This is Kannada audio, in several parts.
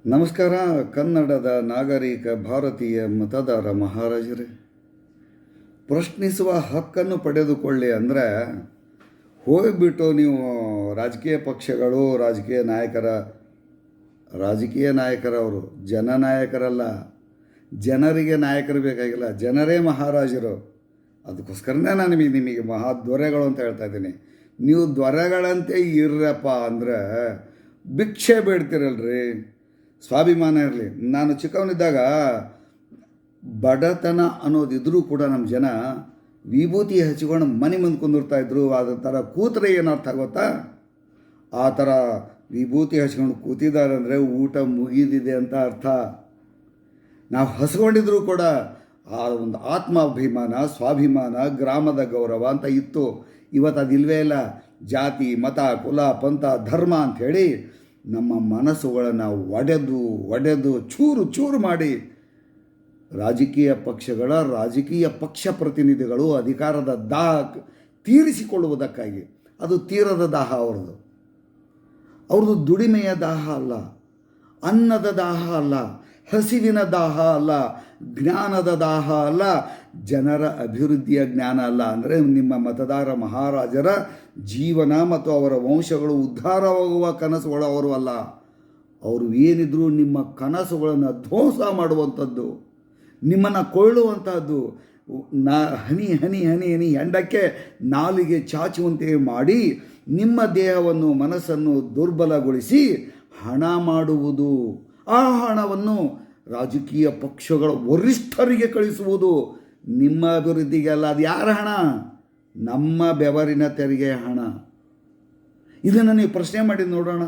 ನಮಸ್ಕಾರ. ಕನ್ನಡದ ನಾಗರಿಕ ಭಾರತೀಯ ಮತದಾರ ಮಹಾರಾಜರೇ, ಪ್ರಶ್ನಿಸುವ ಹಕ್ಕನ್ನು ಪಡೆದುಕೊಳ್ಳಿ ಅಂದರೆ ಹೋಗಿಬಿಟ್ಟು ನೀವು ರಾಜಕೀಯ ಪಕ್ಷಗಳು ರಾಜಕೀಯ ನಾಯಕರವರು ಜನನಾಯಕರಲ್ಲ. ಜನರಿಗೆ ನಾಯಕರು ಬೇಕಾಗಿಲ್ಲ, ಜನರೇ ಮಹಾರಾಜರು. ಅದಕ್ಕೋಸ್ಕರನೇ ನಾನು ನಿಮಗೆ ದೊರೆಗಳು ಅಂತ ಹೇಳ್ತಾ ಇದ್ದೀನಿ. ನೀವು ದೊರೆಗಳಂತೆ ಇರ್ರಪ್ಪ ಅಂದರೆ ಭಿಕ್ಷೆ ಬೇಡ್ತಿರಲ್ರಿ, ಸ್ವಾಭಿಮಾನ ಇರಲಿ. ನಾನು ಚಿಕ್ಕವನಿದ್ದಾಗ ಬಡತನ ಅನ್ನೋದಿದ್ರೂ ಕೂಡ ನಮ್ಮ ಜನ ವಿಭೂತಿ ಹಚ್ಕೊಂಡು ಮನೆ ಮುಂದೆ ಕುಂದಿರ್ತಾಯಿದ್ರು. ಅದ್ರ ಥರ ಕೂತ್ರೆ ಏನರ್ಥ ಗೊತ್ತಾ? ಆ ಥರ ವಿಭೂತಿ ಹಚ್ಕೊಂಡು ಕೂತಿದ್ದಾರೆ ಅಂದರೆ ಊಟ ಮುಗಿದಿದೆ ಅಂತ ಅರ್ಥ. ನಾವು ಹಸ್ಕೊಂಡಿದ್ರು ಕೂಡ ಆ ಒಂದು ಆತ್ಮಾಭಿಮಾನ, ಸ್ವಾಭಿಮಾನ, ಗ್ರಾಮದ ಗೌರವ ಅಂತ ಇತ್ತು. ಇವತ್ತು ಅದಿಲ್ವೇ ಇಲ್ಲ. ಜಾತಿ, ಮತ, ಕುಲ, ಪಂಥ, ಧರ್ಮ ಅಂಥೇಳಿ ನಮ್ಮ ಮನಸ್ಸುಗಳನ್ನು ಒಡೆದು ಚೂರು ಚೂರು ಮಾಡಿ ರಾಜಕೀಯ ಪಕ್ಷ ಪ್ರತಿನಿಧಿಗಳು ಅಧಿಕಾರದ ದಾಹ ತೀರಿಸಿಕೊಳ್ಳುವುದಕ್ಕಾಗಿ, ಅದು ತೀರದ ದಾಹ ಅವ್ರದ್ದು ದುಡಿಮೆಯ ದಾಹ ಅಲ್ಲ, ಅನ್ನದ ದಾಹ ಅಲ್ಲ, ಹಸಿವಿನ ದಾಹ ಅಲ್ಲ, ಜ್ಞಾನದ ದಾಹ ಅಲ್ಲ, ಜನರ ಅಭಿವೃದ್ಧಿಯ ಜ್ಞಾನ ಅಲ್ಲ. ಅಂದರೆ ನಿಮ್ಮ ಮತದಾರ ಮಹಾರಾಜರ ಜೀವನ ಮತ್ತು ಅವರ ವಂಶಗಳು ಉದ್ಧಾರವಾಗುವ ಕನಸುಗಳು ಅವರು ಅಲ್ಲ. ಅವರು ಏನಿದ್ರು ನಿಮ್ಮ ಕನಸುಗಳನ್ನು ಧ್ವಂಸ ಮಾಡುವಂಥದ್ದು, ನಿಮ್ಮನ್ನು ಕೊಳ್ಳುವಂಥದ್ದು, ಹನಿ ಹನಿ ಹನಿ ಹನಿ ಹೆಂಡಕ್ಕೆ ನಾಲಿಗೆ ಚಾಚುವಂತೆ ಮಾಡಿ ನಿಮ್ಮ ದೇಹವನ್ನು, ಮನಸ್ಸನ್ನು ದುರ್ಬಲಗೊಳಿಸಿ ಹಣ ಮಾಡುವುದು. ಆ ಹಣವನ್ನು ರಾಜಕೀಯ ಪಕ್ಷಗಳ ವರಿಷ್ಠರಿಗೆ ಕಳಿಸುವುದು. ನಿಮ್ಮ ಅಭಿವೃದ್ಧಿಗೆ ಅಲ್ಲ. ಅದು ಯಾರ ಹಣ? ನಮ್ಮ ಬೆವರಿನ ತೆರಿಗೆ ಹಣ. ಇದನ್ನು ನೀವು ಪ್ರಶ್ನೆ ಮಾಡಿ ನೋಡೋಣ.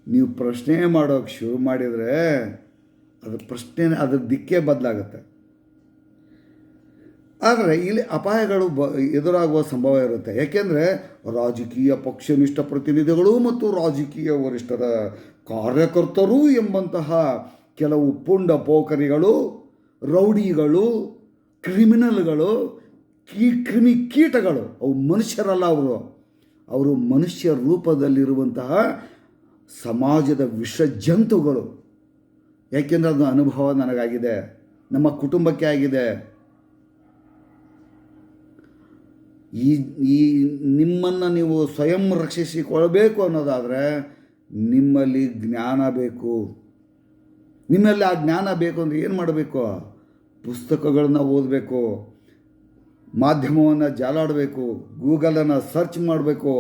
ನೀವು ಪ್ರಶ್ನೆ ಮಾಡೋಕ್ಕೆ ಶುರು ಮಾಡಿದರೆ ಅದ್ರ ದಿಕ್ಕೇ ಬದಲಾಗುತ್ತೆ. ಆದರೆ ಇಲ್ಲಿ ಅಪಾಯಗಳು ಎದುರಾಗುವ ಸಂಭವ ಇರುತ್ತೆ. ಯಾಕೆಂದರೆ ರಾಜಕೀಯ ಪಕ್ಷನಿಷ್ಠ ಪ್ರತಿನಿಧಿಗಳು ಮತ್ತು ರಾಜಕೀಯ ವರಿಷ್ಠರ ಕಾರ್ಯಕರ್ತರು ಎಂಬಂತಹ ಕೆಲವು ಪುಂಡ ಪೋಖರಿಗಳು, ರೌಡಿಗಳು, ಕ್ರಿಮಿನಲ್ಗಳು, ಕೀಟಗಳು, ಅವು ಮನುಷ್ಯರಲ್ಲ. ಅವರು ಮನುಷ್ಯ ರೂಪದಲ್ಲಿರುವಂತಹ ಸಮಾಜದ ವಿಷ ಜಂತುಗಳು. ಯಾಕೆಂದರೆ ಅದು ಅನುಭವ ನನಗಾಗಿದೆ, ನಮ್ಮ ಕುಟುಂಬಕ್ಕೆ ಆಗಿದೆ. ಈ ನಿಮ್ಮನ್ನು ನೀವು ಸ್ವಯಂ ರಕ್ಷಿಸಿಕೊಳ್ಬೇಕು ಅನ್ನೋದಾದರೆ ನಿಮ್ಮಲ್ಲಿ ಜ್ಞಾನ ಬೇಕು. ನಿಮ್ಮಲ್ಲಿ ಆ ಜ್ಞಾನ ಬೇಕು ಅಂದರೆ ಏನು ಮಾಡಬೇಕು? ಪುಸ್ತಕಗಳನ್ನು ಓದಬೇಕು, ಮಾಧ್ಯಮವನ್ನು ಜಾಲಾಡಬೇಕು, ಗೂಗಲನ್ನು ಸರ್ಚ್ ಮಾಡಬೇಕು.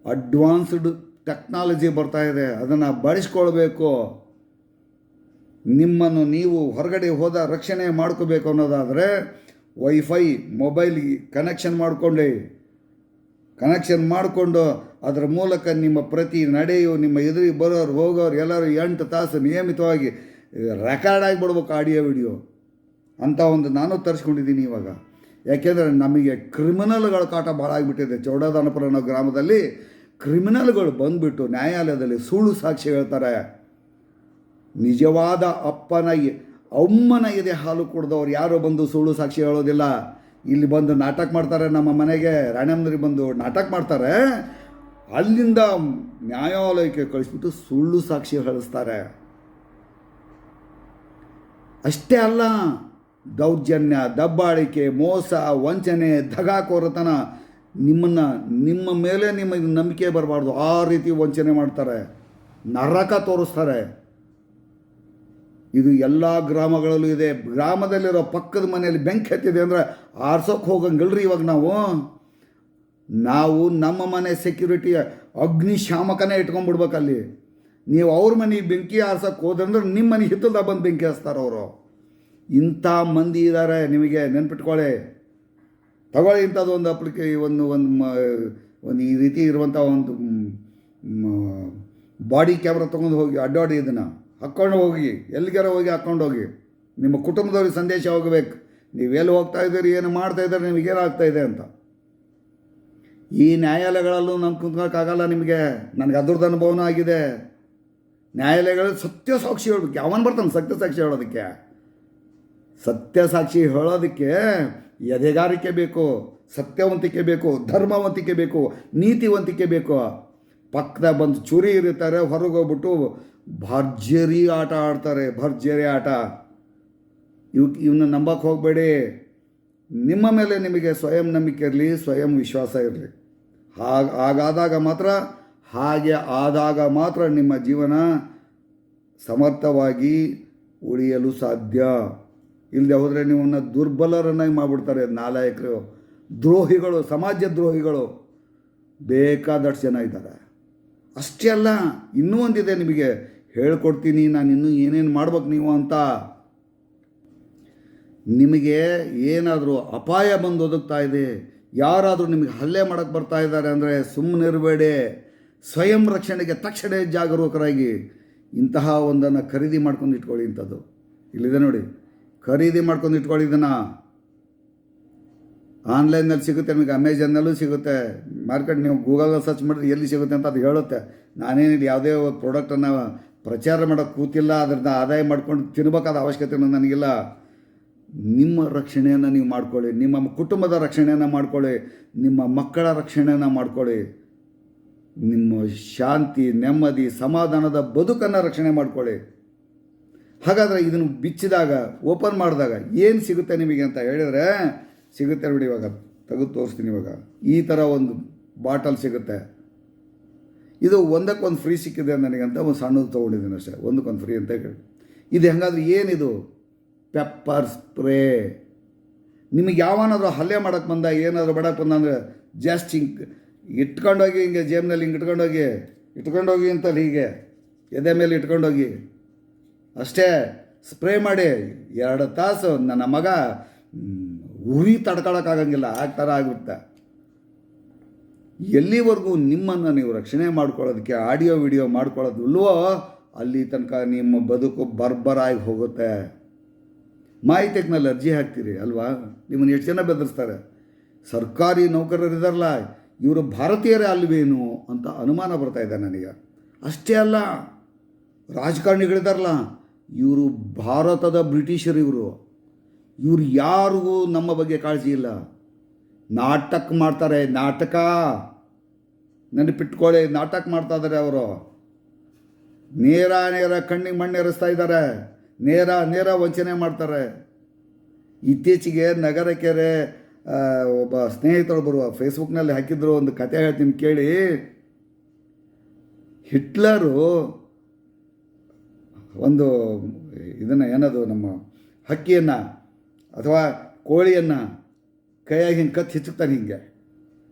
ಅಡ್ವಾನ್ಸ್ಡ್ ಟೆಕ್ನಾಲಜಿ ಬರ್ತಾ ಇದೆ, ಅದನ್ನು ಬಳಸ್ಕೊಳ್ಬೇಕು. ನಿಮ್ಮನ್ನು ನೀವು ಹೊರಗಡೆ ಹೋದ ರಕ್ಷಣೆ ಮಾಡ್ಕೋಬೇಕು ಅನ್ನೋದಾದರೆ ವೈಫೈ ಮೊಬೈಲ್ಗೆ ಕನೆಕ್ಷನ್ ಮಾಡಿಕೊಂಡು ಅದರ ಮೂಲಕ ನಿಮ್ಮ ಪ್ರತಿ ನಡೆಯು, ನಿಮ್ಮ ಎದುರಿಗೆ ಬರೋರು ಹೋಗೋರು ಎಲ್ಲರೂ 8 ತಾಸು ನಿಯಮಿತವಾಗಿ ರೆಕಾರ್ಡ್ ಆಗಿಬಿಡ್ಬೇಕು, ಆಡಿಯೋ ವಿಡಿಯೋ ಅಂತ ಒಂದು ನಾನು ತರಿಸ್ಕೊಂಡಿದ್ದೀನಿ ಇವಾಗ. ಯಾಕೆಂದರೆ ನಮಗೆ ಕ್ರಿಮಿನಲ್ಗಳ ಕಾಟ ಭಾಳ ಆಗಿಬಿಟ್ಟಿದೆ. ಚೌಡದಾನಪುರ ಅನ್ನೋ ಗ್ರಾಮದಲ್ಲಿ ಕ್ರಿಮಿನಲ್ಗಳು ಬಂದುಬಿಟ್ಟು ನ್ಯಾಯಾಲಯದಲ್ಲಿ ಸುಳ್ಳು ಸಾಕ್ಷಿ ಹೇಳ್ತಾರೆ. ನಿಜವಾದ ಅಮ್ಮನ ಎದೆ ಹಾಲು ಕುಡಿದವ್ರು ಯಾರೋ ಬಂದು ಸುಳ್ಳು ಸಾಕ್ಷಿ ಹೇಳೋದಿಲ್ಲ. ಇಲ್ಲಿ ಬಂದು ನಾಟಕ ಮಾಡ್ತಾರೆ, ನಮ್ಮ ಮನೆಗೆ ರಾಣಮ್ಮನವ್ರಿಗೆ ಬಂದು ನಾಟಕ ಮಾಡ್ತಾರೆ. ಅಲ್ಲಿಂದ ನ್ಯಾಯಾಲಯಕ್ಕೆ ಕಳಿಸ್ಬಿಟ್ಟು ಸುಳ್ಳು ಸಾಕ್ಷಿ ಹೇಳಿಸ್ತಾರೆ. ಅಷ್ಟೇ ಅಲ್ಲ, ದೌರ್ಜನ್ಯ, ದಬ್ಬಾಳಿಕೆ, ಮೋಸ, ವಂಚನೆ, ದಗಾಕೋರತನ, ನಿಮ್ಮ ಮೇಲೆ ನಿಮಗೆ ನಂಬಿಕೆ ಬರಬಾರ್ದು ಆ ರೀತಿ ವಂಚನೆ ಮಾಡ್ತಾರೆ, ನರಕ ತೋರಿಸ್ತಾರೆ. ಇದು ಎಲ್ಲ ಗ್ರಾಮಗಳಲ್ಲೂ ಇದೆ. ಗ್ರಾಮದಲ್ಲಿರೋ ಪಕ್ಕದ ಮನೆಯಲ್ಲಿ ಬೆಂಕಿ ಹತ್ತಿದೆ ಅಂದರೆ ಆರ್ಸೋಕ್ಕೆ ಹೋಗಂಗಿಲ್ರಿ. ಇವಾಗ ನಾವು ನಮ್ಮ ಮನೆ ಸೆಕ್ಯೂರಿಟಿ ಅಗ್ನಿಶಾಮಕನೇ ಇಟ್ಕೊಂಡ್ಬಿಡ್ಬೇಕಲ್ಲಿ. ನೀವು ಅವ್ರ ಮನೆಗೆ ಬೆಂಕಿ ಆರ್ಸೋಕ್ಕೆ ಹೋದಂದ್ರೆ ನಿಮ್ಮ ಮನೆ ಹಿತ್ತಲ್ದ ಬಂದು ಬೆಂಕಿ ಹಚ್ತಾರೆ ಅವರು. ಇಂಥ ಮಂದಿ ಇದ್ದಾರೆ, ನಿಮಗೆ ನೆನ್ಪಿಟ್ಕೊಳ್ಳಿ. ತಗೊಳ್ಳಿ ಇಂಥದ್ದು ಒಂದು ಒಂದು ಈ ರೀತಿ ಇರುವಂಥ ಒಂದು ಬಾಡಿ ಕ್ಯಾಮ್ರಾ ತೊಗೊಂಡು ಹೋಗಿ ಅಡ್ಡಾಡಿ ಇದನ್ನು ಹಾಕ್ಕೊಂಡು ಹೋಗಿ, ಎಲ್ಲಿಗಾರ ಹೋಗಿ ಹಾಕ್ಕೊಂಡು ಹೋಗಿ. ನಿಮ್ಮ ಕುಟುಂಬದವ್ರಿಗೆ ಸಂದೇಶ ಹೋಗಬೇಕು, ನೀವೆಲ್ಲಿ ಹೋಗ್ತಾ ಇದ್ದೀರಿ, ಏನು ಮಾಡ್ತಾಯಿದ್ದಾರೆ, ನಿಮಗೇನಾಗ್ತಾಯಿದೆ ಅಂತ. ಈ ನ್ಯಾಯಾಲಯಗಳಲ್ಲೂ ನಮ್ಗೆ ಕುಂತ್ಕೋಕ್ಕಾಗಲ್ಲ ನಿಮಗೆ. ನನಗೆ ಅದ್ರದ್ದು ಅನುಭವನೂ ಆಗಿದೆ. ನ್ಯಾಯಾಲಯಗಳಲ್ಲಿ ಸತ್ಯ ಸಾಕ್ಷಿ ಹೇಳೋದಕ್ಕೆ ಅವನು ಬರ್ತಾನೆ. ಸತ್ಯ ಸಾಕ್ಷಿ ಹೇಳೋದಕ್ಕೆ ಎದೆಗಾರಿಕೆ ಬೇಕು, ಸತ್ಯವಂತಿಕೆ ಬೇಕು, ಧರ್ಮವಂತಿಕೆ ಬೇಕು, ನೀತಿವಂತಿಕೆ ಬೇಕು. ಪಕ್ಕದಾಗ ಬಂದು ಚೂರಿ ಇರುತ್ತಾರೆ, ಹೊರಗೆ ಹೋಗ್ಬಿಟ್ಟು ಭರ್ಜರಿ ಆಟ ಆಡ್ತಾರೆ, ಭರ್ಜರಿ ಆಟ. ಇವನ್ನ ನಂಬಕ್ಕೆ ಹೋಗಬೇಡಿ. ನಿಮ್ಮ ಮೇಲೆ ನಿಮಗೆ ಸ್ವಯಂ ನಂಬಿಕೆ ಇರಲಿ, ಸ್ವಯಂ ವಿಶ್ವಾಸ ಇರಲಿ. ಹಾಗೆ ಆದಾಗ ಮಾತ್ರ ನಿಮ್ಮ ಜೀವನ ಸಮರ್ಥವಾಗಿ ಉಳಿಯಲು ಸಾಧ್ಯ. ಇಲ್ಲದೆ ಹೋದರೆ ನೀವನ್ನ ದುರ್ಬಲರನ್ನಾಗಿ ಮಾಡಿಬಿಡ್ತಾರೆ ನಾಲಾಯಕರು, ದ್ರೋಹಿಗಳು, ಸಮಾಜ ದ್ರೋಹಿಗಳು ಬೇಕಾದಷ್ಟು ಜನ ಇದ್ದಾರೆ. ಅಷ್ಟೇ ಅಲ್ಲ, ಇನ್ನೂ ಒಂದಿದೆ, ನಿಮಗೆ ಹೇಳ್ಕೊಡ್ತೀನಿ ನಾನು ಇನ್ನೂ ಏನೇನು ಮಾಡ್ಬೇಕು ನೀವು ಅಂತ. ನಿಮಗೆ ಏನಾದರೂ ಅಪಾಯ ಬಂದು ಒದಗ್ತಾ ಇದೆ, ಯಾರಾದರೂ ನಿಮಗೆ ಹಲ್ಲೆ ಮಾಡೋಕ್ಕೆ ಬರ್ತಾ ಇದ್ದಾರೆ ಅಂದರೆ ಸುಮ್ಮನಿರಬೇಡಿ. ಸ್ವಯಂ ರಕ್ಷಣೆಗೆ ತಕ್ಷಣ ಜಾಗರೂಕರಾಗಿ ಇಂತಹ ಒಂದನ್ನು ಖರೀದಿ ಮಾಡ್ಕೊಂಡು ಇಟ್ಕೊಳ್ಳಿ. ಇಂಥದ್ದು ಇಲ್ಲಿದೆ ನೋಡಿ, ಖರೀದಿ ಮಾಡ್ಕೊಂಡು ಇಟ್ಕೊಳ್ಳಿ. ಇದನ್ನು ಆನ್ಲೈನಲ್ಲಿ ಸಿಗುತ್ತೆ, ನಿಮಗೆ ಅಮೆಜಾನ್ನಲ್ಲೂ ಸಿಗುತ್ತೆ, ಮಾರ್ಕೆಟ್ ನೀವು ಗೂಗಲ್ ಸರ್ಚ್ ಮಾಡಿದ್ರೆ ಎಲ್ಲಿ ಸಿಗುತ್ತೆ ಅಂತ ಅದು ಹೇಳುತ್ತೆ. ನಾನೇನಿಲ್ಲ ಯಾವುದೇ ಪ್ರಾಡಕ್ಟನ್ನು ಪ್ರಚಾರ ಮಾಡೋಕ್ಕೆ ಕೂತಿಲ್ಲ, ಅದರಿಂದ ಆದಾಯ ಮಾಡ್ಕೊಂಡು ತಿನ್ನಬೇಕಾದ ಅವಶ್ಯಕತೆ ನನಗಿಲ್ಲ. ನಿಮ್ಮ ರಕ್ಷಣೆಯನ್ನು ನೀವು ಮಾಡ್ಕೊಳ್ಳಿ, ನಿಮ್ಮ ಕುಟುಂಬದ ರಕ್ಷಣೆಯನ್ನು ಮಾಡ್ಕೊಳ್ಳಿ, ನಿಮ್ಮ ಮಕ್ಕಳ ರಕ್ಷಣೆಯನ್ನು ಮಾಡ್ಕೊಳ್ಳಿ, ನಿಮ್ಮ ಶಾಂತಿ, ನೆಮ್ಮದಿ, ಸಮಾಧಾನದ ಬದುಕನ್ನು ರಕ್ಷಣೆ ಮಾಡ್ಕೊಳ್ಳಿ. ಹಾಗಾದರೆ ಇದನ್ನು ಬಿಚ್ಚಿದಾಗ, ಓಪನ್ ಮಾಡಿದಾಗ ಏನು ಸಿಗುತ್ತೆ ನಿಮಗೆ ಅಂತ ಹೇಳಿದರೆ ಸಿಗುತ್ತೆ ನೋಡಿ. ಇವಾಗ ತೆಗೆದು ತೋರಿಸ್ತೀನಿ. ಇವಾಗ ಈ ಥರ ಒಂದು ಬಾಟಲ್ ಸಿಗುತ್ತೆ. ಇದು ಒಂದಕ್ಕೊಂದು ಫ್ರೀ ಸಿಕ್ಕಿದೆ ನನಗಂತ ಒಂದು ಸಣ್ಣದು ತೊಗೊಂಡಿದ್ದೀನಿ ಅಷ್ಟೇ, ಒಂದಕ್ಕೊಂದು ಫ್ರೀ ಅಂತ ಹೇಳಿ. ಇದು ಹೆಂಗಾದ್ರೆ ಏನಿದು? Pepper spray. ನಿಮಗೆ ಯಾವನಾದರೂ ಹಲ್ಲೆ ಮಾಡೋಕ್ಕೆ ಬಂದ, ಏನಾದರೂ ಬಡಕ್ಕೆ ಬಂದ ಅಂದರೆ ಜಸ್ಟ್ ಹಿಂಗೆ ಇಟ್ಕೊಂಡೋಗಿ, ಹಿಂಗೆ ಜೇಬ್ನಲ್ಲಿ ಹಿಂಗೆ ಇಟ್ಕೊಂಡೋಗಿ ಅಂತಲ್ಲಿ ಹೀಗೆ ಎದೆ ಮೇಲೆ ಇಟ್ಕೊಂಡೋಗಿ ಅಷ್ಟೇ ಸ್ಪ್ರೇ ಮಾಡಿ 2 ತಾಸು ನನ್ನ ಮಗ ಉರಿ ತಡ್ಕೊಳಕ್ಕಾಗಂಗಿಲ್ಲ, ಆ ಥರ ಆಗುತ್ತೆ. ಎಲ್ಲಿವರೆಗೂ ನಿಮ್ಮನ್ನು ನೀವು ರಕ್ಷಣೆ ಮಾಡ್ಕೊಳ್ಳೋದಕ್ಕೆ ಆಡಿಯೋ ವಿಡಿಯೋ ಮಾಡ್ಕೊಳ್ಳೋದಿಲ್ವೋ ಅಲ್ಲಿ ತನಕ ನಿಮ್ಮ ಬದುಕು ಬರ್ಬರಾಗಿ ಹೋಗುತ್ತೆ. ಮಾಹಿತಿನಲ್ಲಿ ಅರ್ಜಿ ಹಾಕ್ತೀರಿ ಅಲ್ವಾ, ನಿಮ್ಮನ್ನು ಎಷ್ಟು ಜನ ಬೆದರಿಸ್ತಾರೆ. ಸರ್ಕಾರಿ ನೌಕರರಿದಾರಲ್ಲ, ಇವರು ಭಾರತೀಯರೇ ಅಲ್ವೇನು ಅಂತ ಅನುಮಾನ ಬರ್ತಾ ಇದೆ ನನಗೆ. ಅಷ್ಟೇ ಅಲ್ಲ, ರಾಜಕಾರಣಿಗಳಿದಾರಲ್ಲ, ಇವರು ಭಾರತದ ಬ್ರಿಟಿಷರು. ಇವರು ಯಾರಿಗೂ ನಮ್ಮ ಬಗ್ಗೆ ಕಾಳಜಿ ಇಲ್ಲ. ನಾಟಕ ಮಾಡ್ತಾರೆ, ನಾಟಕ ನೆನಪಿಟ್ಕೊಳ್ಳಿ. ನಾಟಕ ಮಾಡ್ತಾ ಇದ್ದಾರೆ ಅವರು. ನೇರ ಕಣ್ಣಿಗೆ ಮಣ್ಣೆರಿಸ್ತಾ ಇದ್ದಾರೆ, ನೇರ ವಂಚನೆ ಮಾಡ್ತಾರೆ. ಇತ್ತೀಚೆಗೆ ನಗರಕೆರೆ ಒಬ್ಬ ಸ್ನೇಹಿತರು ಬರುವ ಫೇಸ್ಬುಕ್ನಲ್ಲಿ ಹಾಕಿದ್ರು, ಒಂದು ಕತೆ ಹೇಳ್ತೀನಿ ಕೇಳಿ. ಹಿಟ್ಲರು ಒಂದು ಇದನ್ನು ಏನದು ನಮ್ಮ ಹಕ್ಕಿಯನ್ನು ಅಥವಾ ಕೋಳಿಯನ್ನು ಕೈಯಾಗಿ ಹಿಂಗೆ ಕತ್ತು ಹಿಚ್ಚುತ್ತಾನೆ, ಹಿಂಗೆ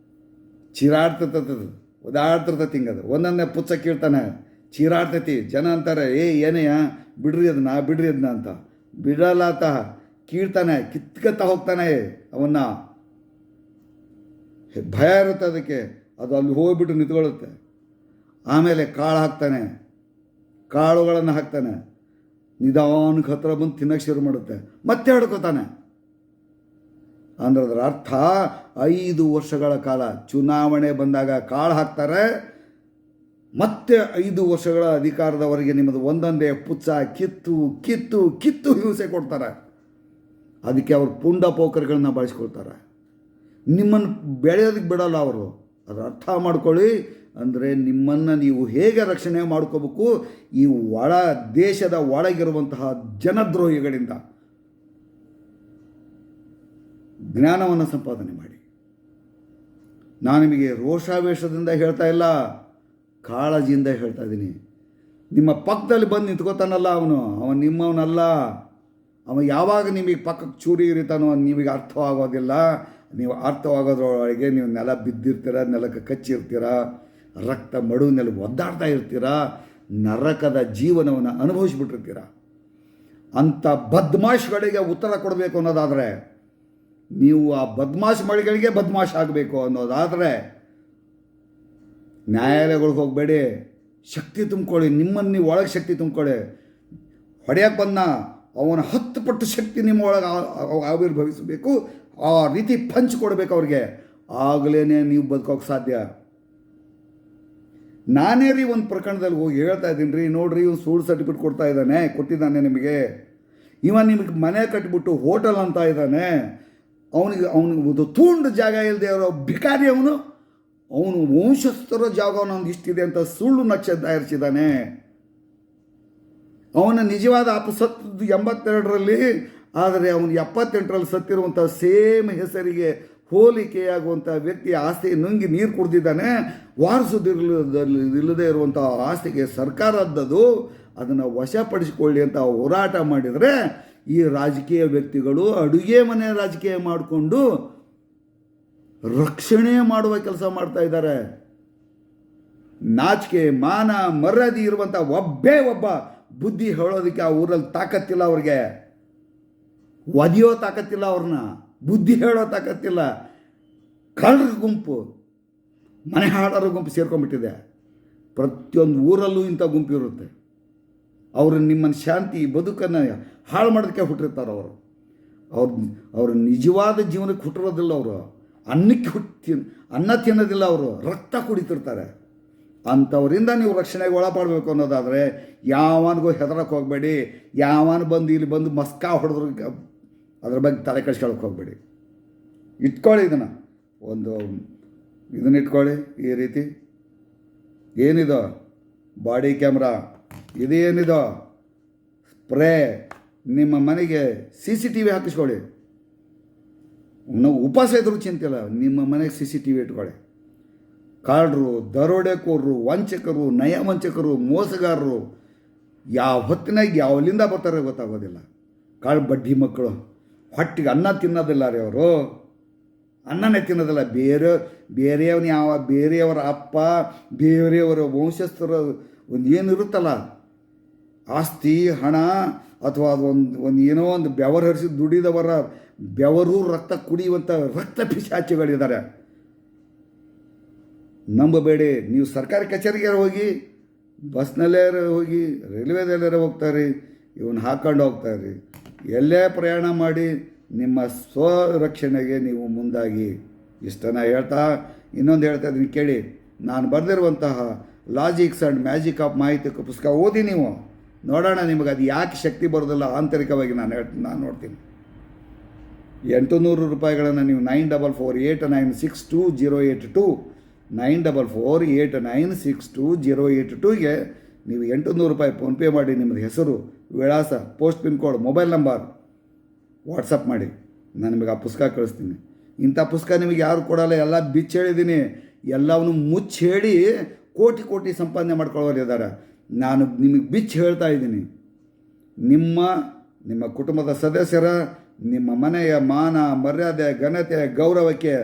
ಚೀರಾಡ್ತಿರ್ತದ, ಓದಾಡ್ತಿರ್ತೈತಿ. ಹಿಂಗೆ ಅದು ಒಂದೊಂದೇ ಪುಚ್ಚ ಕೀಳ್ತಾನೆ, ಚೀರಾಡ್ತೈತಿ. ಜನ ಅಂತಾರೆ, ಏನೆಯ ಬಿಡ್ರಿ ಅದನ್ನ ಅಂತ. ಬಿಡಲಾತ, ಕೀಳ್ತಾನೆ, ಕಿತ್ಕತ್ತಾ ಹೋಗ್ತಾನೆ ಅವನ್ನ. ಭಯ ಇರುತ್ತೆ ಅದಕ್ಕೆ, ಅದು ಅಲ್ಲಿ ಹೋಗ್ಬಿಟ್ಟು ನಿಂತ್ಕೊಳ್ಳುತ್ತೆ. ಆಮೇಲೆ ಕಾಳುಗಳನ್ನು ಹಾಕ್ತಾನೆ, ನಿಧಾನಕ್ಕೆ ಹತ್ರ ಬಂದು ತಿನ್ನಕ್ಕೆ ಶುರು ಮಾಡುತ್ತೆ, ಮತ್ತೆ ಹಿಡ್ಕೋತಾನೆ. ಅಂದ್ರೆ ಅದರ ಅರ್ಥ 5 ವರ್ಷಗಳ ಕಾಲ ಚುನಾವಣೆ ಬಂದಾಗ ಕಾಳು ಹಾಕ್ತಾರೆ, ಮತ್ತೆ 5 ವರ್ಷಗಳ ಅಧಿಕಾರದವರೆಗೆ ನಿಮ್ಮದು ಒಂದೊಂದೇ ಪುಚ್ಚ ಕಿತ್ತು ಕಿತ್ತು ಕಿತ್ತು ಹಿಂಸೆ ಕೊಡ್ತಾರೆ. ಅದಕ್ಕೆ ಅವರು ಪುಂಡ ಪೋಕರ್ಗಳನ್ನ ಬಳಸ್ಕೊಳ್ತಾರೆ. ನಿಮ್ಮನ್ನು ಬೆಳೆಯೋದಕ್ಕೆ ಬಿಡಲ್ಲ ಅವರು. ಅದರ ಅರ್ಥ ಮಾಡ್ಕೊಳ್ಳಿ. ಅಂದರೆ ನಿಮ್ಮನ್ನು ನೀವು ಹೇಗೆ ರಕ್ಷಣೆ ಮಾಡ್ಕೋಬೇಕು, ಈ ದೇಶದ ಒಳಗಿರುವಂತಹ ಜನದ್ರೋಹಿಗಳಿಂದ ಜ್ಞಾನವನ್ನು ಸಂಪಾದನೆ ಮಾಡಿ. ನಾನು ನಿಮಗೆ ರೋಷಾವೇಶದಿಂದ ಹೇಳ್ತಾ ಇಲ್ಲ, ಕಾಳಜಿಯಿಂದ ಹೇಳ್ತಾ ಇದ್ದೀನಿ. ನಿಮ್ಮ ಪಕ್ಕದಲ್ಲಿ ಬಂದು ನಿಂತ್ಕೋತಾನಲ್ಲ ಅವನು ನಿಮ್ಮವನಲ್ಲ. ಯಾವಾಗ ನಿಮಗೆ ಪಕ್ಕಕ್ಕೆ ಚೂರಿ ಇರಿತಾನೋ ನಿಮಗೆ ಅರ್ಥವಾಗೋದಿಲ್ಲ. ನೀವು ಅರ್ಥವಾಗೋದ್ರೊಳಗೆ ನೀವು ನೆಲ ಬಿದ್ದಿರ್ತೀರ, ನೆಲಕ್ಕೆ ಕಚ್ಚಿರ್ತೀರ, ರಕ್ತ ಮಡುವಿನಲ್ಲಿ ಒದ್ದಾಡ್ತಾ ಇರ್ತೀರ, ನರಕದ ಜೀವನವನ್ನು ಅನುಭವಿಸ್ಬಿಟ್ಟಿರ್ತೀರ. ಅಂಥ ಬದ್ಮಾಷ್ಗಳಿಗೆ ಉತ್ತರ ಕೊಡಬೇಕು ಅನ್ನೋದಾದರೆ, ನೀವು ಆ ಬದ್ಮಾಷ್ಗಳಿಗೆ ಬದ್ಮಾಷ್ ಆಗಬೇಕು ಅನ್ನೋದಾದರೆ ನ್ಯಾಯಾಲಯಗಳಿಗೆ ಹೋಗಬೇಡಿ. ಶಕ್ತಿ ತುಂಬ್ಕೊಳ್ಳಿ, ನಿಮ್ಮನ್ನು ನೀವು ಒಳಗೆ ಶಕ್ತಿ ತುಂಬ್ಕೊಳ್ಳಿ. ಹೊಡೆಯಕ್ಕೆ ಬಂದ ಅವನ 10 ಪಟ್ಟು ಶಕ್ತಿ ನಿಮ್ಮ ಒಳಗೆ ಆವಿರ್ಭವಿಸಬೇಕು. ಆ ರೀತಿ ಪಂಚ್ ಕೊಡಬೇಕು ಅವ್ರಿಗೆ, ಆಗಲೇ ನೀವು ಬದುಕೋಕ್ಕೆ ಸಾಧ್ಯ. ನಾನೇ ಒಂದು ಪ್ರಕರಣದಲ್ಲಿ ಹೋಗಿ ಹೇಳ್ತಾ ಇದ್ದೀನಿ ರೀ, ನೋಡ್ರಿ ಇವ್ನು ಸೂಡ್ ಸರ್ಟಿಫಿಕೇಟ್ ಕೊಟ್ಟಿದ್ದಾನೆ ನಿಮಗೆ. ನಿಮಗೆ ಮನೆ ಕಟ್ಟಿಬಿಟ್ಟು ಹೋಟೆಲ್ ಅಂತ ಇದ್ದಾನೆ. ಅವನಿಗೆ ಒಂದು ತುಂಡು ಜಾಗ ಇಲ್ಲದೆ ಇರೋ ಭಿಕಾರಿ ಅವನು ವಂಶಸ್ಥರ ಜಾಗವನ್ನು ಒಂದು ಇಷ್ಟಿದೆ ಅಂತ ಸುಳ್ಳು ನಕ್ಷೆ ತಯಾರಿಸಿದ್ದಾನೆ. ಅವನ ನಿಜವಾದ ಸತ್ತು 82ರಲ್ಲಿ, ಆದರೆ ಅವನು 78ರಲ್ಲಿ ಸತ್ತಿರುವಂಥ ಸೇಮ್ ಹೆಸರಿಗೆ ಹೋಲಿಕೆಯಾಗುವಂಥ ವ್ಯಕ್ತಿ ಆಸ್ತಿ ನುಂಗಿ ನೀರು ಕುಡ್ದಿದ್ದಾನೆ. ವಾರಸುದಿಲ್ಲದೆ ಇರುವಂಥ ಆಸ್ತಿಗೆ ಸರ್ಕಾರದ್ದು ಅದನ್ನು ವಶಪಡಿಸಿಕೊಳ್ಳಿ ಅಂತ ಹೋರಾಟ ಮಾಡಿದರೆ ಈ ರಾಜಕೀಯ ವ್ಯಕ್ತಿಗಳು ಅಡುಗೆ ಮನೆ ರಾಜಕೀಯ ಮಾಡಿಕೊಂಡು ರಕ್ಷಣೆ ಮಾಡುವ ಕೆಲಸ ಮಾಡ್ತಾ ಇದ್ದಾರೆ. ನಾಚಿಕೆ ಮಾನ ಮರ್ಯಾದೆ ಇರುವಂಥ ಒಬ್ಬ ಬುದ್ಧಿ ಹೇಳೋದಕ್ಕೆ ಆ ಊರಲ್ಲಿ ತಾಕತ್ತಿಲ್ಲ ಅವ್ರಿಗೆ. ಒದೆಯೋ ತಾಕತ್ತಿಲ್ಲ ಅವ್ರನ್ನ, ಬುದ್ಧಿ ಹೇಳೋ ತಾಕತ್ತಿಲ್ಲ. ಕಳ್ಳರ ಗುಂಪು, ಮನೆ ಹಾಳರ ಗುಂಪು ಸೇರ್ಕೊಂಡ್ಬಿಟ್ಟಿದೆ. ಪ್ರತಿಯೊಂದು ಊರಲ್ಲೂ ಇಂಥ ಗುಂಪು ಇರುತ್ತೆ. ಅವರು ನಿಮ್ಮನ್ನು ಶಾಂತಿ ಬದುಕನ್ನು ಹಾಳು ಮಾಡೋದಕ್ಕೆ ಹುಟ್ಟಿರ್ತಾರೆ. ಅವರು ನಿಜವಾದ ಜೀವನಕ್ಕೆ ಹುಟ್ಟಿರೋದಿಲ್ಲ. ಅವರು ಅನ್ನ ತಿನ್ನೋದಿಲ್ಲ, ಅವರು ರಕ್ತ ಕುಡಿತಿರ್ತಾರೆ. ಅಂಥವರಿಂದ ನೀವು ರಕ್ಷಣೆಗೆ ಒಳಪಡಬೇಕು ಅನ್ನೋದಾದರೆ ಯಾವನಿಗೂ ಹೆದರಕ್ಕೆ ಹೋಗಬೇಡಿ. ಯಾವನ ಬಂದು ಇಲ್ಲಿ ಬಂದು ಮಸ್ಕಾ ಹೊಡೆದ್ರು ಅದ್ರ ಬಗ್ಗೆ ತಲೆ ಕೆಡಿಸ್ಕೊಳಕ್ಕೆ ಹೋಗಬೇಡಿ. ಇಟ್ಕೊಳ್ಳಿ ಇದನ್ನು ಇಟ್ಕೊಳ್ಳಿ. ಈ ರೀತಿ ಏನಿದೋ ಬಾಡಿ ಕ್ಯಾಮ್ರಾ, ಇದೇನಿದೋ ಸ್ಪ್ರೇ, ನಿಮ್ಮ ಮನೆಗೆ CCTV ಹಾಕಿಸ್ಕೊಳ್ಳಿ. ನಾವು ಉಪವಾಸ ಇದ್ರೂ ಚಿಂತಿಲ್ಲ, ನಿಮ್ಮ ಮನೆಗೆ CCTV ಇಟ್ಕೊಳ್ಳಿ. ಕಳ್ಳರು, ದರೋಡೆಕೋರರು, ವಂಚಕರು, ನಯವಂಚಕರು, ಮೋಸಗಾರರು ಯಾವ ಹೊತ್ತಿನಾಗ ಯಾವಲಿಂದ ಬರ್ತಾರೆ ಗೊತ್ತಾಗೋದಿಲ್ಲ. ಬಡ್ಡಿ ಮಕ್ಕಳು ಹೊಟ್ಟಿಗೆ ಅನ್ನ ತಿನ್ನೋದಿಲ್ಲ ರೀ. ಅವರು ಅನ್ನನೇ ತಿನ್ನೋದಿಲ್ಲ. ಬೇರೆಯವರ ಅಪ್ಪ, ಬೇರೆಯವರ ವಂಶಸ್ಥರ ಒಂದು ಏನಿರುತ್ತಲ್ಲ ಆಸ್ತಿ, ಹಣ, ಅಥವಾ ಒಂದು ಏನೋ ಒಂದು ಬೆವರು ಹರಿಸಿ ದುಡಿದವರ ಬೆವರು ರಕ್ತ ಕುಡಿಯುವಂಥ ರಕ್ತ ಪಿಶಾಚಿಗಳಿದ್ದಾರೆ. ನಂಬಬೇಡಿ. ನೀವು ಸರ್ಕಾರಿ ಕಚೇರಿಗೆ ಹೋಗಿ, ಬಸ್ನಲ್ಲೇ ಹೋಗಿ, ರೈಲ್ವೇದಲ್ಲೇ ಹೋಗ್ತಾರೆ, ಇವನ್ನ ಹಾಕೊಂಡು ಹೋಗ್ತಾರೆ. ಎಲ್ಲೇ ಪ್ರಯಾಣ ಮಾಡಿ ನಿಮ್ಮ ಸ್ವರಕ್ಷಣೆಗೆ ನೀವು ಮುಂದಾಗಿ. ಇಷ್ಟನ್ನು ಹೇಳ್ತಾ ಇನ್ನೊಂದು ಹೇಳ್ತಾ ಇದ್ದೀನಿ ಕೇಳಿ. ನಾನು ಬರೆದಿರುವಂತಹ ಲಾಜಿಕ್ಸ್ ಆ್ಯಂಡ್ ಮ್ಯಾಜಿಕ್ ಆಫ್ ಮಾಹಿತಿ ಪುಸ್ತಕ ಓದಿ ನೀವು ನೋಡೋಣ, ನಿಮಗೆ ಅದು ಯಾಕೆ ಶಕ್ತಿ ಬರೋದಿಲ್ಲ ಆಂತರಿಕವಾಗಿ ನಾನು ನೋಡ್ತೀನಿ. 800 ರೂಪಾಯಿಗಳನ್ನು ನೀವು 9448962082 9448962082ಗೆ ನೀವು 800 ರೂಪಾಯಿ ಫೋನ್ಪೇ ಮಾಡಿ. ನಿಮ್ಮದು ಹೆಸರು, ವಿಳಾಸ, post pin code, mobile number WhatsApp ಮಾಡಿ. ನಾನು ನಿಮಗೆ ಆ ಪುಸ್ತಕ ಕಳಿಸ್ತೀನಿ. ಇಂಥ ಪುಸ್ತಕ ನಿಮಗೆ ಯಾರು ಕೊಡಲ್ಲ. ಎಲ್ಲ ಬಿಚ್ಚಿ ಹೇಳಿದ್ದೀನಿ. ಎಲ್ಲವನ್ನು ಮುಚ್ಚಿ ಹೇಳಿ ಕೋಟಿ ಸಂಪಾದನೆ ಮಾಡ್ಕೊಳ್ಳೋರಿದ್ದಾರೆ. ನಾನು ನಿಮಗೆ ಬಿಚ್ಚಿ ಹೇಳ್ತಾ ಇದ್ದೀನಿ. ನಿಮ್ಮ ಕುಟುಂಬದ ಸದಸ್ಯರ, ನಿಮ್ಮ ಮನೆಯ ಮಾನ ಮರ್ಯಾದೆ ಘನತೆ ಗೌರವಕ್ಕೆ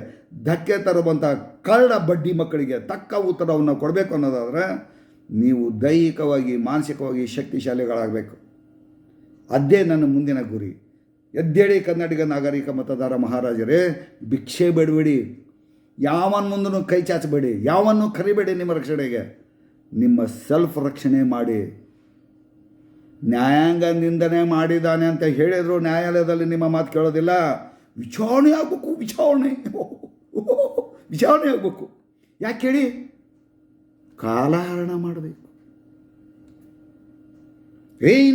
ಧಕ್ಕೆ ತರುವಂಥ ಕಳ್ಳ ಬಡ್ಡಿ ಮಕ್ಕಳಿಗೆ ತಕ್ಕ ಉತ್ತರವನ್ನು ಕೊಡಬೇಕು ಅನ್ನೋದಾದರೆ ನೀವು ದೈಹಿಕವಾಗಿ ಮಾನಸಿಕವಾಗಿ ಶಕ್ತಿಶಾಲಿಗಳಾಗಬೇಕು. ಅದೇ ನನ್ನ ಮುಂದಿನ ಗುರಿ. ಎದ್ದೇಳಿ ಕನ್ನಡಿಗ ನಾಗರಿಕ ಮತದಾರ ಮಹಾರಾಜರೇ, ಭಿಕ್ಷೆ ಬೇಡಬೇಡಿ. ಯಾವನ ಮುಂದೂ ಕೈ ಚಾಚಬೇಡಿ, ಯಾವನ್ನು ಕರಿಬೇಡಿ. ನಿಮ್ಮ ರಕ್ಷಣೆಗೆ ನಿಮ್ಮ ಸೆಲ್ಫ್ ರಕ್ಷಣೆ ಮಾಡಿ. ನ್ಯಾಯಾಂಗ ನಿಂದನೆ ಮಾಡಿದ್ದಾನೆ ಅಂತ ಹೇಳಿದ್ರು ನ್ಯಾಯಾಲಯದಲ್ಲಿ ನಿಮ್ಮ ಮಾತು ಕೇಳೋದಿಲ್ಲ. ವಿಚಾರಣೆ ಆಗಬೇಕು, ವಿಚಾರಣೆ ಆಗಬೇಕು. ಯಾಕೆ ಹೇಳಿ? ಕಾಲಹರಣ ಮಾಡಬೇಕು.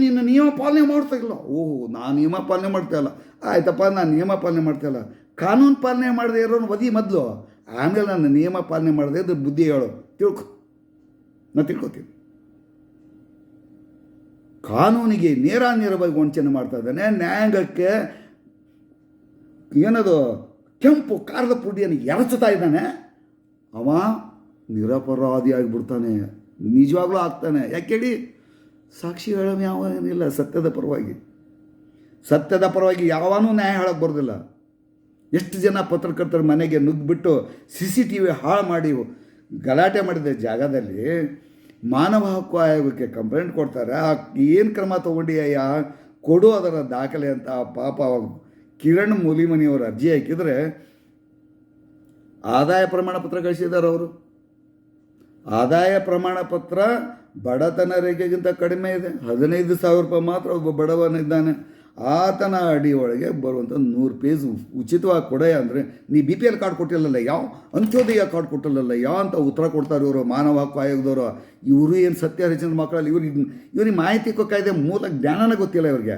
ನಿನ್ನ ನಿಯಮ ಪಾಲನೆ ಮಾಡ್ತಾ ಇಲ್ಲ. ನಾನು ನಿಯಮ ಪಾಲನೆ ಮಾಡ್ತಾ ಇಲ್ಲ. ಆಯ್ತಪ್ಪ, ನಾನು ನಿಯಮ ಪಾಲನೆ ಮಾಡ್ತಾ ಇಲ್ಲ. ಕಾನೂನು ಪಾಲನೆ ಮಾಡದೆ ಇರೋನು ಒದಿ ಮೊದಲು, ಆಮೇಲೆ ನಾನು ನಿಯಮ ಪಾಲನೆ ಮಾಡದೆ ಇದ್ರ ಬುದ್ಧಿ ಹೇಳು. ನಾನು ತಿಳ್ಕೊತೀನಿ. ಕಾನೂನಿಗೆ ನೇರವಾಗಿ ವಂಚನೆ ಮಾಡ್ತಾ ಇದ್ದಾನೆ. ನ್ಯಾಯಾಂಗಕ್ಕೆ ಏನದು ಕೆಂಪು ಖಾರದ ಪುಡಿಯನ್ನು ಎರಚುತ್ತಾ ಇದ್ದಾನೆ. ಅವ ನಿರಪರಾಧಿ ಆಗಿಬಿಡ್ತಾನೆ. ನಿಜವಾಗ್ಲೂ ಆಗ್ತಾನೆ. ಯಾಕೇಳಿ? ಸಾಕ್ಷಿ ಹೇಳೋ ಯಾವನಿಲ್ಲ. ಸತ್ಯದ ಪರವಾಗಿ ಯಾವನೂ ನ್ಯಾಯ ಹೇಳೋಕ್ಕೆ ಬರೋದಿಲ್ಲ. ಎಷ್ಟು ಜನ ಪತ್ರಕರ್ತರ ಮನೆಗೆ ನುಗ್ಗಿಬಿಟ್ಟು CCTV ಹಾಳು ಮಾಡಿ ಗಲಾಟೆ ಮಾಡಿದ ಜಾಗದಲ್ಲಿ ಮಾನವ ಹಕ್ಕು ಆಯೋಗಕ್ಕೆ ಕಂಪ್ಲೇಂಟ್ ಕೊಡ್ತಾರೆ. ಏನು ಕ್ರಮ ತೊಗೊಂಡಿಯ ಕೊಡು ಅದರ ದಾಖಲೆ ಅಂತ ಪಾಪ ಕಿರಣ್ ಮೂಲಿಮನಿಯವರು ಅರ್ಜಿ ಹಾಕಿದರೆ ಆದಾಯ ಪ್ರಮಾಣ ಪತ್ರ ಕಳಿಸಿದ್ದಾರೆ. ಅವರು ಆದಾಯ ಪ್ರಮಾಣ ಪತ್ರ ಬಡತನ ರೇಖೆಗಿಂತ ಕಡಿಮೆ ಇದೆ. 15,000 ರೂಪಾಯಿ ಮಾತ್ರ ಒಬ್ಬ ಬಡವನಿದ್ದಾನೆ. ಆತನ ಅಡಿ ಒಳಗೆ ಬರುವಂಥ 100 ಪೇಜ್ ಉಚಿತವಾಗಿ ಕೊಡೆಯ ಅಂದರೆ ನೀ BPL ಕಾರ್ಡ್ ಕೊಟ್ಟಿಲ್ಲಲ್ಲ, ಯಾವ ಅಂತ್ಯೋದಯ ಕಾರ್ಡ್ ಕೊಟ್ಟಿಲ್ಲಲ್ಲ, ಯಾವ ಅಂತ ಉತ್ತರ ಕೊಡ್ತಾರೆ ಇವರು ಮಾನವ ಹಕ್ಕು ಆಯೋಗದವರು. ಇವರು ಏನು ಸತ್ಯ ಹರಿಚಂದ್ರ ಮಕ್ಕಳಲ್ಲಿ ಇವ್ರಿಗೆ ಮಾಹಿತಿ ಕಾಯ್ದೆ ಮೂಲ ಜ್ಞಾನನೇ ಗೊತ್ತಿಲ್ಲ ಇವ್ರಿಗೆ,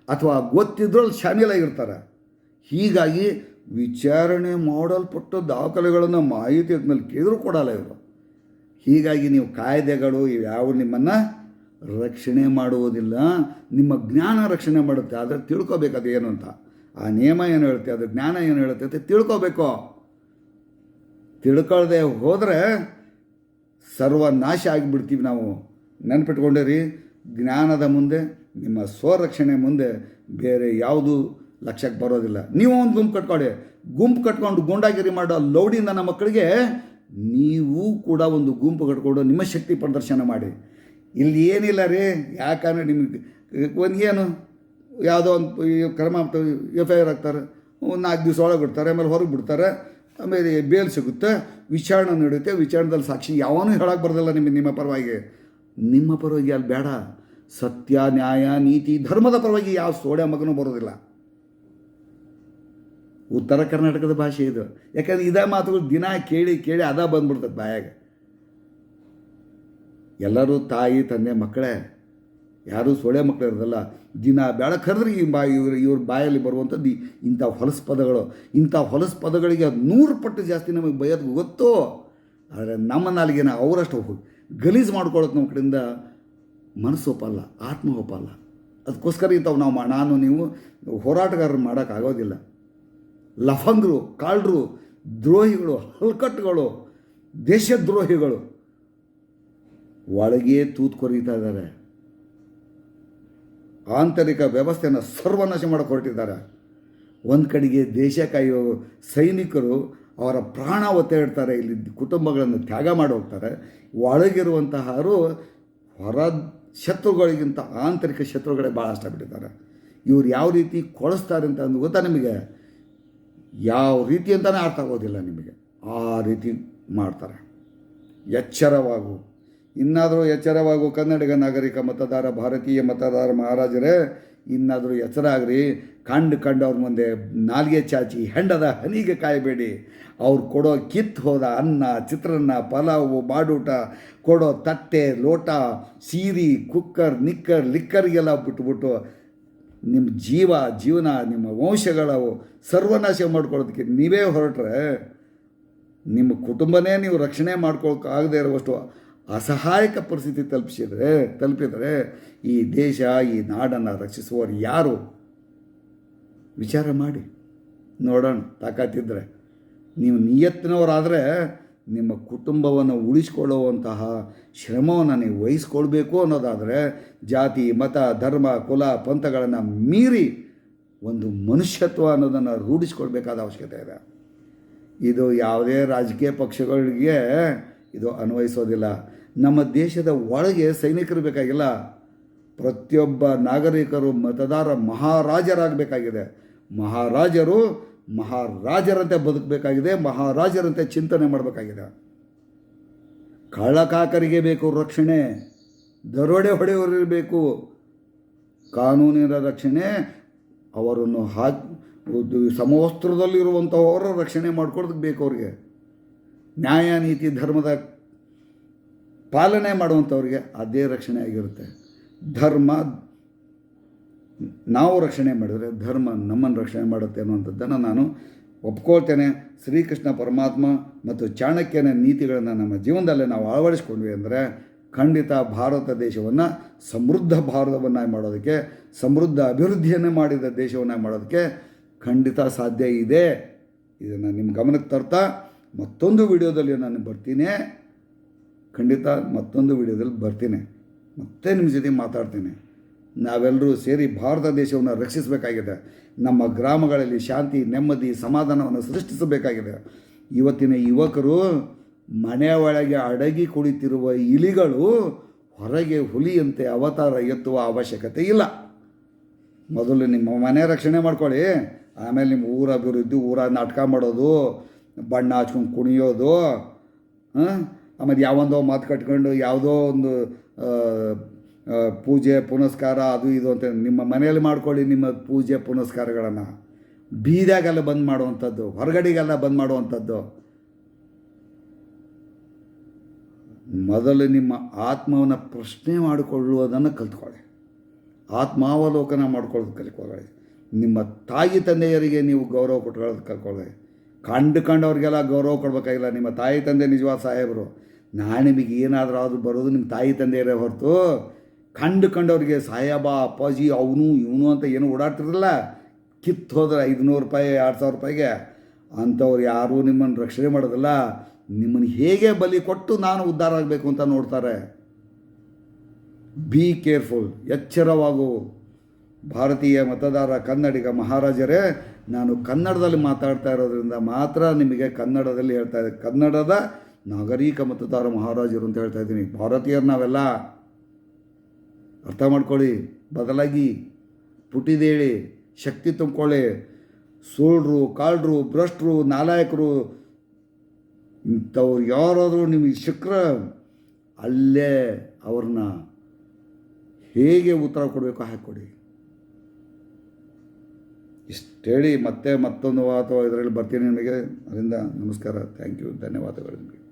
ಅಥವಾ ಗೊತ್ತಿದ್ರಲ್ಲಿ ಶಾಮೀಲಾಗಿರ್ತಾರೆ. ಹೀಗಾಗಿ ವಿಚಾರಣೆ ಮಾಡಲ್ಪಟ್ಟ ದಾಖಲೆಗಳನ್ನು ಮಾಹಿತಿ ಆದ್ಮೇಲೆ ಕೇಳಿದ್ರು ಕೊಡಲ್ಲ ಇವರು. ಹೀಗಾಗಿ ನೀವು ಕಾಯ್ದೆಗಳು ಇವ್ಯಾವು ನಿಮ್ಮನ್ನು ರಕ್ಷಣೆ ಮಾಡುವುದಿಲ್ಲ, ನಿಮ್ಮ ಜ್ಞಾನ ರಕ್ಷಣೆ ಮಾಡುತ್ತೆ. ಆದರೆ ತಿಳ್ಕೊಬೇಕು ಅದು ಏನು ಅಂತ. ಆ ನಿಯಮ ಏನು ಹೇಳುತ್ತೆ, ಅದು ಜ್ಞಾನ ಏನು ಹೇಳುತ್ತೆ ಅಂತ ತಿಳ್ಕೊಬೇಕು. ತಿಳ್ಕೊಳ್ಳದೆ ಹೋದರೆ ಸರ್ವನಾಶ ಆಗಿಬಿಡ್ತೀವಿ ನಾವು. ನೆನಪಿಟ್ಕೊಂಡಿರಿ, ಜ್ಞಾನದ ಮುಂದೆ, ನಿಮ್ಮ ಸ್ವರಕ್ಷಣೆ ಮುಂದೆ ಬೇರೆ ಯಾವುದು ಲಕ್ಷ್ಯಕ್ಕೆ ಬರೋದಿಲ್ಲ. ನೀವು ಒಂದು ಗುಂಪು ಕಟ್ಕೊಂಡು ಗೂಂಡಾಗಿರಿ ಮಾಡೋ ಲೌಡಿಂದ ನಮ್ಮ ಮಕ್ಕಳಿಗೆ ನೀವು ಕೂಡ ಒಂದು ಗುಂಪು ಕಟ್ಕೊಂಡು ನಿಮ್ಮ ಶಕ್ತಿ ಪ್ರದರ್ಶನ ಮಾಡಿ. ಇಲ್ಲಿ ಏನಿಲ್ಲ ರೀ, ಯಾಕಂದರೆ ನಿಮಗೆ ಒಂದು ಏನು ಯಾವುದೋ ಒಂದು ಕ್ರಮ FIR ಆಗ್ತಾರೆ, ಒಂದು 4 ದಿವಸ ಒಳಗೆ ಬಿಡ್ತಾರೆ, ಆಮೇಲೆ ಹೊರಗೆ ಬಿಡ್ತಾರೆ, ಆಮೇಲೆ ಬೇಲ್ ಸಿಗುತ್ತೆ, ವಿಚಾರಣೆ ನಡೆಯುತ್ತೆ. ವಿಚಾರಣೆದಲ್ಲಿ ಸಾಕ್ಷಿ ಯಾವನೂ ಹೇಳೋಕ್ಕೆ ಬರೋದಿಲ್ಲ ನಿಮ್ಮ ಪರವಾಗಿ. ನಿಮ್ಮ ಪರವಾಗಿ ಅಲ್ಲಿ ಬೇಡ, ಸತ್ಯ ನ್ಯಾಯ ನೀತಿ ಧರ್ಮದ ಪರವಾಗಿ ಯಾವ ಸೋಡೆ ಮಗನೂ ಬರೋದಿಲ್ಲ. ಉತ್ತರ ಕರ್ನಾಟಕದ ಭಾಷೆ ಇದು. ಯಾಕಂದರೆ ಇದೇ ಮಾತುಗಳು ದಿನ ಕೇಳಿ ಕೇಳಿ ಅದ ಬಂದ್ಬಿಡ್ತದೆ ಬಾಯಾಗ. ಎಲ್ಲರೂ ತಾಯಿ ತಂದೆ ಮಕ್ಕಳೇ, ಯಾರೂ ಸೊಳ್ಳೆ ಮಕ್ಕಳು ಇರೋದಲ್ಲ. ದಿನ ಬೇಡ ಕರೆದ್ರೆ ಇವ್ರ ಬಾಯಲ್ಲಿ ಬರುವಂಥದ್ದು ಇಂಥ ಹೊಲಸು ಪದಗಳಿಗೆ 100 ಪಟ್ಟು ಜಾಸ್ತಿ ನಮಗೆ ಬಯೋದು ಗೊತ್ತು. ಆದರೆ ನಮ್ಮ ನಾಲಿಗೆನ ಅವರಷ್ಟು ಗಲೀಜು ಮಾಡ್ಕೊಳ್ಳೋದು ನಮ್ಮ ಕಡೆಯಿಂದ ಮನಸ್ಸು ಒಪ್ಪಲ್ಲ, ಆತ್ಮ ಒಪ್ಪಲ್ಲ. ಅದಕ್ಕೋಸ್ಕರ ಇಂಥವು ನಾನು ನೀವು ಹೋರಾಟಗಾರರು ಮಾಡೋಕ್ಕಾಗೋದಿಲ್ಲ. ಲಫಂಗರು, ಕಾಳರು, ದ್ರೋಹಿಗಳು, ಹಲ್ಕಟ್ಟುಗಳು, ದೇಶದ್ರೋಹಿಗಳು ಒಳಗೆ ತೂತು ಕೊರೀತಾ ಇದ್ದಾರೆ. ಆಂತರಿಕ ವ್ಯವಸ್ಥೆಯನ್ನು ಸರ್ವನಾಶ ಮಾಡೋಕ್ಕೆ ಹೊರಟಿದ್ದಾರೆ. ಒಂದು ಕಡೆಗೆ ದೇಶ ಕಾಯುವ ಸೈನಿಕರು ಅವರ ಪ್ರಾಣ ಒತ್ತೆ ಇಡ್ತಾರೆ, ಇಲ್ಲಿ ಕುಟುಂಬಗಳನ್ನು ತ್ಯಾಗ ಮಾಡಿ ಹೋಗ್ತಾರೆ. ಒಳಗಿರುವಂತಹವರು ಹೊರ ಶತ್ರುಗಳಿಗಿಂತ ಆಂತರಿಕ ಶತ್ರುಗಳೇ ಭಾಳ ಇಷ್ಟಪಟ್ಟಿದ್ದಾರೆ. ಇವ್ರು ಯಾವ ರೀತಿ ಕೊಳಿಸ್ತಾರೆ ಅಂತ ಅಂದು ಗೊತ್ತಾ ನಿಮಗೆ? ಯಾವ ರೀತಿ ಅಂತಲೇ ಅರ್ಥ ಆಗೋದಿಲ್ಲ ನಿಮಗೆ. ಆ ರೀತಿ ಮಾಡ್ತಾರೆ. ಎಚ್ಚರವಾಗು, ಇನ್ನಾದರೂ ಎಚ್ಚರವಾಗು ಕನ್ನಡಿಗ ನಾಗರಿಕ ಮತದಾರ, ಭಾರತೀಯ ಮತದಾರ ಮಹಾರಾಜರೇ, ಇನ್ನಾದರೂ ಎಚ್ಚರ ಆಗ್ರಿ. ಕಂಡು ಅವ್ರ ಮುಂದೆ ನಾಲ್ಗೆ ಚಾಚಿ ಹೆಂಡದ ಹನಿಗೆ ಕಾಯಬೇಡಿ. ಅವ್ರು ಕೊಡೋ ಹೋದ ಅನ್ನ, ಚಿತ್ರಾನ್ನ, ಪಲಾವು, ಬಾಡೂಟ, ಕೊಡೋ ತಟ್ಟೆ, ಲೋಟ, ಸೀರಿ, ಕುಕ್ಕರ್, ಲಿಕ್ಕರ್ಗೆಲ್ಲ ಬಿಟ್ಬಿಟ್ಟು ನಿಮ್ಮ ಜೀವನ, ನಿಮ್ಮ ವಂಶಗಳ ಸರ್ವನಾಶ ಮಾಡ್ಕೊಳ್ಳೋದಕ್ಕೆ ನೀವೇ ಹೊರಟ್ರೆ, ನಿಮ್ಮ ಕುಟುಂಬನೇ ನೀವು ರಕ್ಷಣೆ ಮಾಡ್ಕೊಳ್ಳೋಕ್ಕಾಗದೇ ಇರುವಷ್ಟು ಅಸಹಾಯಕ ಪರಿಸ್ಥಿತಿ ತಲುಪಿದರೆ ಈ ದೇಶ, ಈ ನಾಡನ್ನು ರಕ್ಷಿಸುವವರು ಯಾರು? ವಿಚಾರ ಮಾಡಿ ನೋಡೋಣ. ತಾಕತ್ತಿದ್ದರೆ ನೀವು ನಿಯತ್ತಿನವರಾದರೆ ನಿಮ್ಮ ಕುಟುಂಬವನ್ನು ಉಳಿಸ್ಕೊಳ್ಳುವಂತಹ ಶ್ರಮವನ್ನು ನೀವು ವಹಿಸ್ಕೊಳ್ಬೇಕು ಅನ್ನೋದಾದರೆ ಜಾತಿ, ಮತ, ಧರ್ಮ, ಕುಲ, ಪಂಥಗಳನ್ನು ಮೀರಿ ಒಂದು ಮನುಷ್ಯತ್ವ ಅನ್ನೋದನ್ನು ರೂಢಿಸ್ಕೊಳ್ಬೇಕಾದ ಅವಶ್ಯಕತೆ ಇದೆ. ಇದು ಯಾವುದೇ ರಾಜಕೀಯ ಪಕ್ಷಗಳಿಗೆ ಇದು ಅನ್ವಯಿಸೋದಿಲ್ಲ. ನಮ್ಮ ದೇಶದ ಒಳಗೆ ಸೈನಿಕರು ಬೇಕಾಗಿಲ್ಲ, ಪ್ರತಿಯೊಬ್ಬ ನಾಗರಿಕರು ಮತದಾರ ಮಹಾರಾಜರಾಗಬೇಕಾಗಿದೆ. ಮಹಾರಾಜರಂತೆ ಬದುಕಬೇಕಾಗಿದೆ, ಮಹಾರಾಜರಂತೆ ಚಿಂತನೆ ಮಾಡಬೇಕಾಗಿದೆ. ಕಳ್ಳಕಾಕರಿಗೆ ಬೇಕು ರಕ್ಷಣೆ, ದರೋಡೆ ಹೊಡೆಯವರಿರಬೇಕು ಕಾನೂನಿನ ರಕ್ಷಣೆ. ಅವರನ್ನು ಸಮವಸ್ತ್ರದಲ್ಲಿರುವಂಥವರ ರಕ್ಷಣೆ ಮಾಡ್ಕೊಳೋದಕ್ಕೆ ಬೇಕು ಅವ್ರಿಗೆ. ನ್ಯಾಯ ನೀತಿ ಧರ್ಮದ ಪಾಲನೆ ಮಾಡುವಂಥವ್ರಿಗೆ ಅದೇ ರಕ್ಷಣೆ ಆಗಿರುತ್ತೆ. ಧರ್ಮ ನಾವು ರಕ್ಷಣೆ ಮಾಡಿದರೆ ಧರ್ಮ ನಮ್ಮನ್ನು ರಕ್ಷಣೆ ಮಾಡುತ್ತೆ ಅನ್ನುವಂಥದ್ದನ್ನು ನಾನು ಒಪ್ಕೊಳ್ತೇನೆ. ಶ್ರೀಕೃಷ್ಣ ಪರಮಾತ್ಮ ಮತ್ತು ಚಾಣಕ್ಯನ ನೀತಿಗಳನ್ನು ನಮ್ಮ ಜೀವನದಲ್ಲೇ ನಾವು ಅಳವಡಿಸ್ಕೊಂಡ್ವಿ ಅಂದರೆ ಖಂಡಿತ ಭಾರತ ದೇಶವನ್ನು ಸಮೃದ್ಧ ಭಾರತವನ್ನು ಮಾಡೋದಕ್ಕೆ, ಸಮೃದ್ಧ ಅಭಿವೃದ್ಧಿಯನ್ನೇ ಮಾಡಿದ ದೇಶವನ್ನು ಮಾಡೋದಕ್ಕೆ ಖಂಡಿತ ಸಾಧ್ಯ ಇದೆ. ಇದನ್ನು ನಿಮ್ಮ ಗಮನಕ್ಕೆ ತರ್ತಾ ಮತ್ತೊಂದು ವಿಡಿಯೋದಲ್ಲಿ ನಾನು ಬರ್ತೀನಿ. ಖಂಡಿತ ಮತ್ತೊಂದು ವಿಡಿಯೋದಲ್ಲಿ ಬರ್ತೀನಿ, ಮತ್ತೆ ನಿಮ್ಮ ಜೊತೆ ಮಾತಾಡ್ತೀನಿ. ನಾವೆಲ್ಲರೂ ಸೇರಿ ಭಾರತ ದೇಶವನ್ನು ರಕ್ಷಿಸಬೇಕಾಗಿದೆ. ನಮ್ಮ ಗ್ರಾಮಗಳಲ್ಲಿ ಶಾಂತಿ, ನೆಮ್ಮದಿ, ಸಮಾಧಾನವನ್ನು ಸೃಷ್ಟಿಸಬೇಕಾಗಿದೆ. ಇವತ್ತಿನ ಯುವಕರು ಮನೆಯ ಒಳಗೆ ಅಡಗಿ ಕುಳಿತಿರುವ ಇಲಿಗಳು ಹೊರಗೆ ಹುಲಿಯಂತೆ ಅವತಾರ ಎತ್ತುವ ಅವಶ್ಯಕತೆ ಇಲ್ಲ. ಮೊದಲು ನಿಮ್ಮ ಮನೆ ರಕ್ಷಣೆ ಮಾಡ್ಕೊಳ್ಳಿ, ಆಮೇಲೆ ನಿಮ್ಮ ಊರ ಅಭಿವೃದ್ಧಿ, ಊರ ನಾಟಕ ಮಾಡೋದು, ಬಣ್ಣ ಹಚ್ಕೊಂಡು ಕುಣಿಯೋದು, ಆಮೇಲೆ ಯಾವೊಂದೋ ಮಾತು ಕಟ್ಕೊಂಡು ಯಾವುದೋ ಒಂದು ಪೂಜೆ ಪುನಸ್ಕಾರ ಅದು ಇದು ಅಂತ ನಿಮ್ಮ ಮನೆಯಲ್ಲಿ ಮಾಡ್ಕೊಳ್ಳಿ. ನಿಮ್ಮ ಪೂಜೆ ಪುನಸ್ಕಾರಗಳನ್ನು ಬೀದಿಯಾಗೆಲ್ಲ ಬಂದ್ ಮಾಡುವಂಥದ್ದು, ಹೊರಗಡೆಗೆಲ್ಲ ಬಂದ್ ಮಾಡುವಂಥದ್ದು. ಮೊದಲು ನಿಮ್ಮ ಆತ್ಮವನ್ನು ಪ್ರಶ್ನೆ ಮಾಡಿಕೊಳ್ಳುವುದನ್ನು ಕಲ್ತ್ಕೊಳ್ಳಿ, ಆತ್ಮಾವಲೋಕನ ಮಾಡ್ಕೊಳ್ಳೋದು ಕಲಿತ್ಕೊಳ್ಳಿ. ನಿಮ್ಮ ತಾಯಿ ತಂದೆಯರಿಗೆ ನೀವು ಗೌರವ ಕೊಟ್ಕೊಳ್ಳೋದು ಕಲ್ಕೊಳ್ಳಿ. ಕಂಡವ್ರಿಗೆಲ್ಲ ಗೌರವ ಕೊಡಬೇಕಾಗಿಲ್ಲ. ನಿಮ್ಮ ತಾಯಿ ತಂದೆ ನಿಜವಾದ ಸಾಹೇಬರು. ನಾಳೆ ನಿಮಗೆ ಏನಾದರೂ ಆದರೂ ಬರೋದು ನಿಮ್ಮ ತಾಯಿ ತಂದೆಯರೇ ಹೊರತು ಕಂಡವ್ರಿಗೆ ಸಾಹೇಬ ಅಪ್ಪಾಜಿ ಅವನು ಇವನು ಅಂತ ಏನು ಓಡಾಡ್ತಿರಲ್ಲ, ಕಿತ್ತು ಹೋದ್ರೆ 500 ರೂಪಾಯಿ 2000 ರೂಪಾಯಿಗೆ ಅಂಥವ್ರು ಯಾರೂ ನಿಮ್ಮನ್ನು ರಕ್ಷಣೆ ಮಾಡೋದಿಲ್ಲ. ನಿಮ್ಮನ್ನು ಹೇಗೆ ಬಲಿ ಕೊಟ್ಟು ನಾನು ಉದ್ಧಾರ ಆಗಬೇಕು ಅಂತ ನೋಡ್ತಾರೆ. ಬಿ ಕೇರ್ಫುಲ್, ಎಚ್ಚರವಾಗು. ಭಾರತೀಯ ಮತದಾರ ಕನ್ನಡಿಗ ಮಹಾರಾಜರೇ, ನಾನು ಕನ್ನಡದಲ್ಲಿ ಮಾತಾಡ್ತಾ ಇರೋದ್ರಿಂದ ಮಾತ್ರ ನಿಮಗೆ ಕನ್ನಡದಲ್ಲಿ ಹೇಳ್ತಾ ಇದ್ದೀನಿ. ಕನ್ನಡದ ನಾಗರಿಕ ಮತದಾರ ಮಹಾರಾಜರು ಅಂತ ಹೇಳ್ತಾ ಇದ್ದೀನಿ. ಭಾರತೀಯರು ನಾವೆಲ್ಲ ಅರ್ಥ ಮಾಡ್ಕೊಳ್ಳಿ. ಬದಲಾಗಿ ಪುಟಿದೇಳಿ, ಶಕ್ತಿ ತುಂಬ್ಕೊಳ್ಳಿ. ಸೋಳ್ರು, ಕಾಳ್ರು, ಭ್ರಷ್ಟರು, ನಾಲಾಯಕರು ಇಂಥವ್ರು ಯಾರಾದರೂ ನಿಮಗೆ ಸಿಕ್ಕರೆ ಅಲ್ಲೇ ಅವ್ರನ್ನ ಹೇಗೆ ಉತ್ತರ ಕೊಡಬೇಕು ಹಾಕಿಕೊಡಿ. ಇಷ್ಟು ಹೇಳಿ ಮತ್ತೆ ಮತ್ತೊಂದು ಅಥವಾ ಇದರಲ್ಲಿ ಬರ್ತೀನಿ ನಿಮಗೆ. ಅದರಿಂದ ನಮಸ್ಕಾರ, ಥ್ಯಾಂಕ್ ಯು, ಧನ್ಯವಾದಗಳು ನಿಮಗೆ.